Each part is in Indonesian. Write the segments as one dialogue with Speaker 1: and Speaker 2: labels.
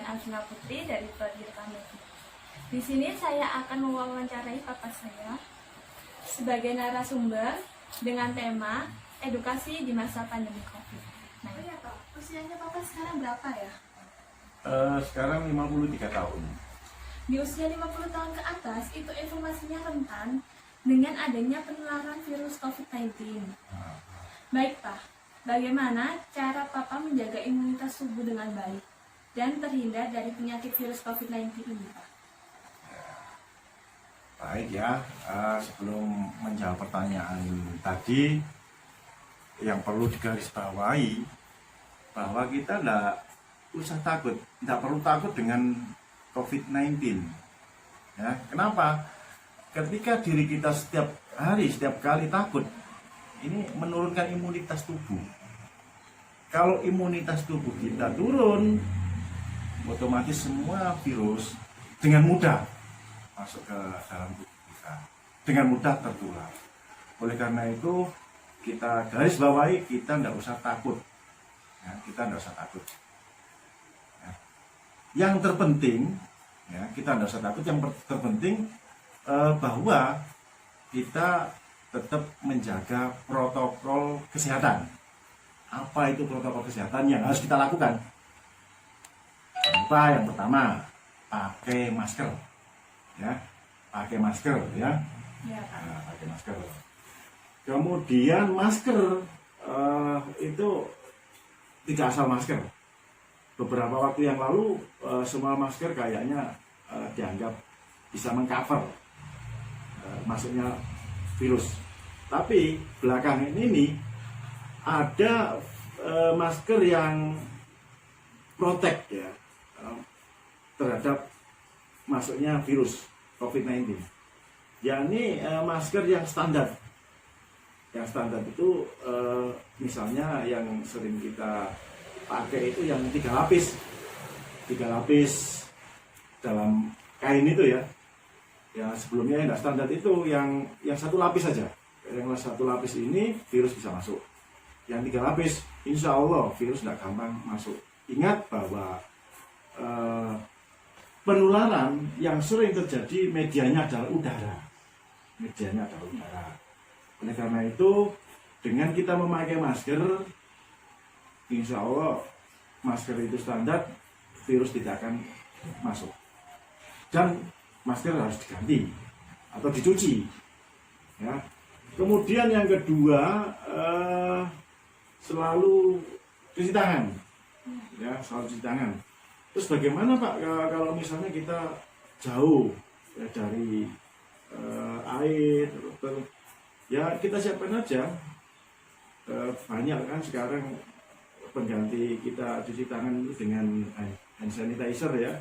Speaker 1: Alvina Putri dari Prodi Media. Di sini saya akan mewawancarai papa saya sebagai narasumber dengan tema edukasi di masa pandemi COVID. Nah, ya Pak, usianya Papa sekarang berapa ya?
Speaker 2: Sekarang 53 tahun.
Speaker 1: Di usia 50 tahun ke atas, itu informasinya rentan dengan adanya penularan virus COVID-19. Baik Pak, bagaimana cara Papa menjaga imunitas tubuh dengan baik dan terhindar dari penyakit virus COVID-19 ini Pak?
Speaker 2: Baik ya, sebelum menjawab pertanyaan tadi, yang perlu digarisbawahi bahwa kita tidak usah takut, tidak perlu takut dengan COVID-19. Ya, kenapa? Ketika diri kita setiap hari, setiap kali takut, ini menurunkan imunitas tubuh. Kalau imunitas tubuh kita turun, otomatis semua virus dengan mudah masuk ke dalam tubuh kita, dengan mudah tertular. Oleh karena itu kita garis bawahi, kita tidak usah takut, ya, kita tidak usah takut. Ya. Yang terpenting, ya, kita tidak usah takut. Yang terpenting bahwa kita tetap menjaga protokol kesehatan. Apa itu protokol kesehatan yang harus kita lakukan? Yang pertama, pakai masker. Ya, pakai masker ya. Nah, pakai masker. Kemudian masker itu tidak asal masker. Beberapa waktu yang lalu semua masker kayaknya dianggap bisa mengcover masuknya virus. Tapi belakangan ini ada masker yang protect ya terhadap masuknya virus COVID-19. Yakni masker yang standar. Yang standar itu misalnya yang sering kita pakai itu yang 3 lapis. 3 lapis dalam kain itu ya. Ya sebelumnya yang standar itu yang 1 lapis saja. Yang 1 lapis ini virus bisa masuk. Yang 3 lapis insya Allah virus tidak gampang masuk. Ingat bahwa penularan yang sering terjadi medianya adalah udara. Medianya adalah udara. Oleh karena itu, dengan kita memakai masker, insya Allah masker itu standar, virus tidak akan masuk. Dan masker harus diganti atau dicuci. Ya. Kemudian yang kedua, selalu cuci tangan. Ya, selalu cuci tangan. Terus bagaimana Pak kalau misalnya kita jauh ya, dari air, ya kita siapkan aja. Banyak kan sekarang pengganti kita cuci tangan itu dengan hand sanitizer ya,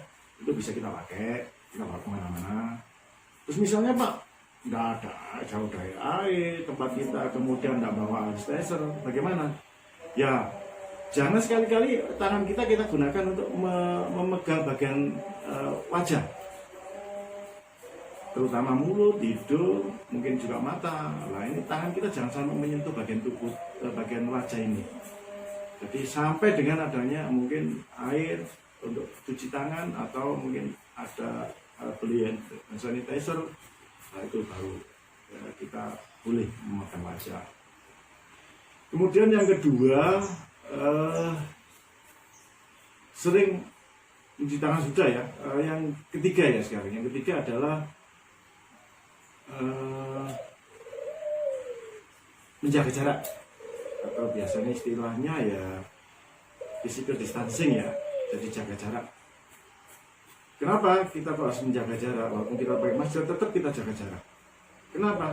Speaker 2: itu bisa kita pakai, kita bawa kemana-mana. Terus misalnya Pak nggak ada jauh dari air tempat kita, kemudian nggak bawa hand sanitizer, bagaimana? Ya jangan sekali-kali tangan kita gunakan untuk memegang bagian wajah, terutama mulut, hidung, mungkin juga mata. Nah ini tangan kita jangan sampai menyentuh bagian tubuh, bagian wajah ini. Jadi sampai dengan adanya mungkin air untuk cuci tangan atau mungkin ada beli hand sanitizer, nah itu baru kita boleh memegang wajah. Kemudian yang kedua, sering cuci tangan sudah ya. Yang ketiga ya sekarang. Yang ketiga adalah menjaga jarak, atau biasanya istilahnya ya physical distancing ya. Jadi jaga jarak. Kenapa kita harus menjaga jarak? Walaupun kita pakai masker, tetap kita jaga jarak. Kenapa?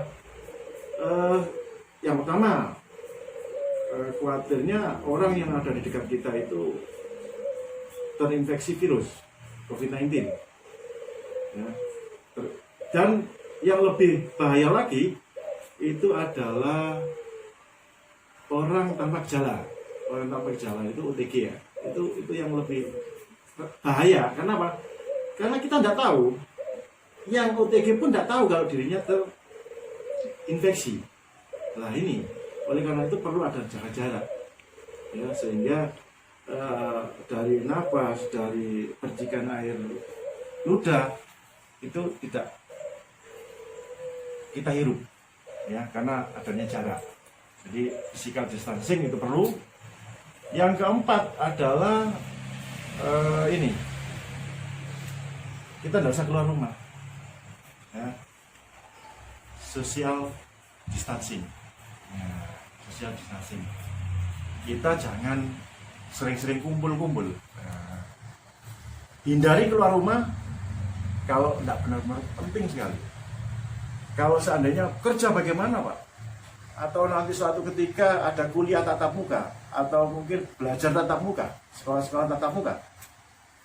Speaker 2: Yang pertama, khawatirnya orang yang ada di dekat kita itu terinfeksi virus COVID-19 ya. Dan yang lebih bahaya lagi itu adalah orang tanpa gejala. Orang tanpa gejala itu OTG ya. Itu yang lebih bahaya. Kenapa? Karena kita tidak tahu, yang OTG pun tidak tahu kalau dirinya terinfeksi. Nah ini, oleh karena itu perlu ada jaga jarak, ya, sehingga dari napas, dari percikan air ludah itu tidak kita hirup, ya, karena adanya jarak. Jadi physical distancing itu perlu. Yang keempat adalah ini, kita tidak usah keluar rumah, ya. Social distancing, ya, social distancing. Kita jangan sering-sering kumpul-kumpul. Nah, hindari keluar rumah kalau tidak benar-benar penting sekali. Kalau seandainya kerja bagaimana, Pak? Atau nanti suatu ketika ada kuliah tatap muka, atau mungkin belajar tatap muka, sekolah-sekolah tatap muka,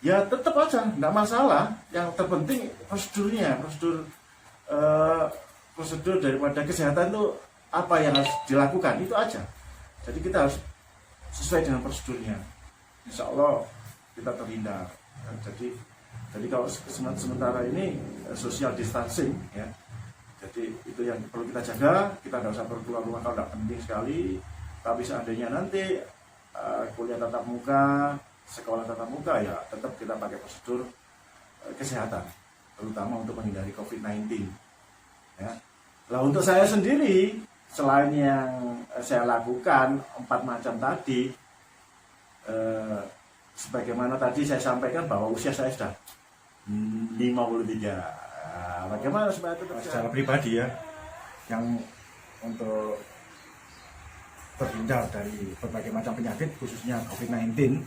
Speaker 2: ya tetap aja, tidak masalah. Yang terpenting prosedurnya, prosedur daripada kesehatan itu apa yang harus dilakukan, itu aja. Jadi kita harus sesuai dengan prosedurnya. Insya Allah kita terhindar. Jadi kalau sementara ini social distancing, ya. Jadi itu yang perlu kita jaga. Kita tidak usah keluar rumah kalau tidak penting sekali. Tapi seandainya nanti kuliah tatap muka, sekolah tatap muka, ya tetap kita pakai prosedur kesehatan, terutama untuk menghindari COVID-19. Ya. Nah, untuk saya sendiri, selain yang saya lakukan 4 macam tadi, sebagaimana tadi saya sampaikan bahwa usia saya sudah 53. Bagaimana supaya itu secara pribadi, ya, yang untuk terhindar dari berbagai macam penyakit khususnya COVID-19,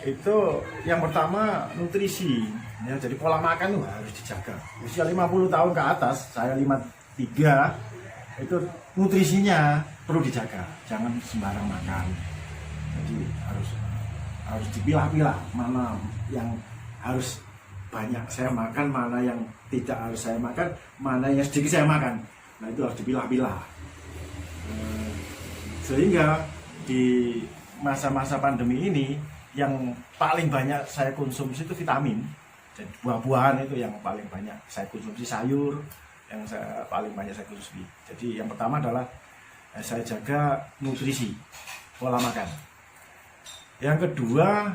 Speaker 2: itu yang pertama nutrisi, ya. Jadi pola makan harus dijaga. Usia 50 tahun ke atas, saya 53, itu nutrisinya perlu dijaga, jangan sembarang makan. Jadi harus dipilah-pilah mana yang harus banyak saya makan, mana yang tidak harus saya makan, mana yang sedikit saya makan. Nah, itu harus dipilah-pilah. Sehingga di masa-masa pandemi ini yang paling banyak saya konsumsi itu vitamin. Jadi buah-buahan itu yang paling banyak saya konsumsi, sayur yang paling banyak saya konsumsi. Jadi yang pertama adalah saya jaga nutrisi, pola makan. Yang kedua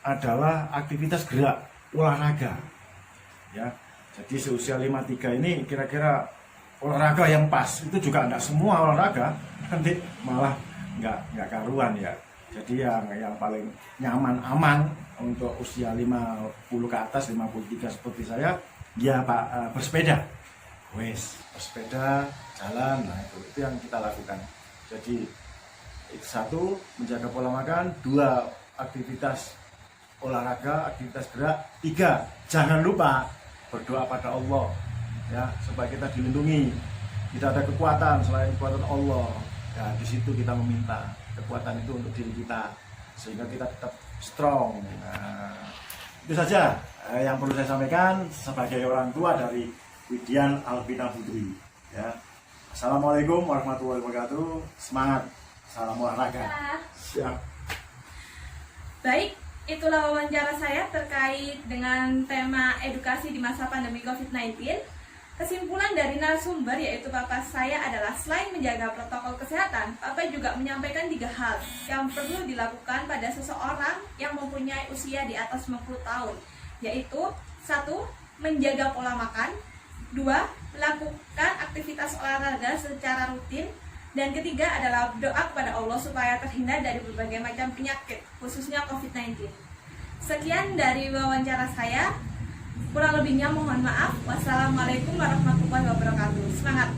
Speaker 2: adalah aktivitas gerak, olahraga, ya. Jadi seusia 53 ini kira-kira olahraga yang pas, itu juga enggak semua olahraga nanti malah enggak karuan, ya. Jadi yang paling nyaman, aman untuk usia 50 ke atas, 53 seperti saya, ya Pak, bersepeda. Bersepeda, jalan, nah itu yang kita lakukan. Jadi 1, menjaga pola makan, 2, aktivitas olahraga, aktivitas gerak, 3, jangan lupa berdoa pada Allah, ya, supaya kita dilindungi. Tidak ada kekuatan selain kekuatan Allah. Ya, di situ kita meminta kekuatan itu untuk diri kita sehingga kita tetap strong. Nah, itu saja yang perlu saya sampaikan sebagai orang tua dari Widian Alvina Putri, ya. Assalamualaikum warahmatullahi wabarakatuh. Semangat, salam olahraga. Siap.
Speaker 1: Baik, itulah wawancara saya terkait dengan tema edukasi di masa pandemi COVID-19. Kesimpulan dari narasumber yaitu Bapak saya adalah selain menjaga protokol kesehatan, Bapak juga menyampaikan 3 hal yang perlu dilakukan pada seseorang yang mempunyai usia di atas 50 tahun, yaitu 1, menjaga pola makan, 2, melakukan aktivitas olahraga secara rutin, dan ketiga adalah berdoa kepada Allah supaya terhindar dari berbagai macam penyakit, khususnya COVID-19. Sekian dari wawancara saya. Kurang lebihnya mohon maaf. Wassalamualaikum warahmatullahi wabarakatuh. Semangat!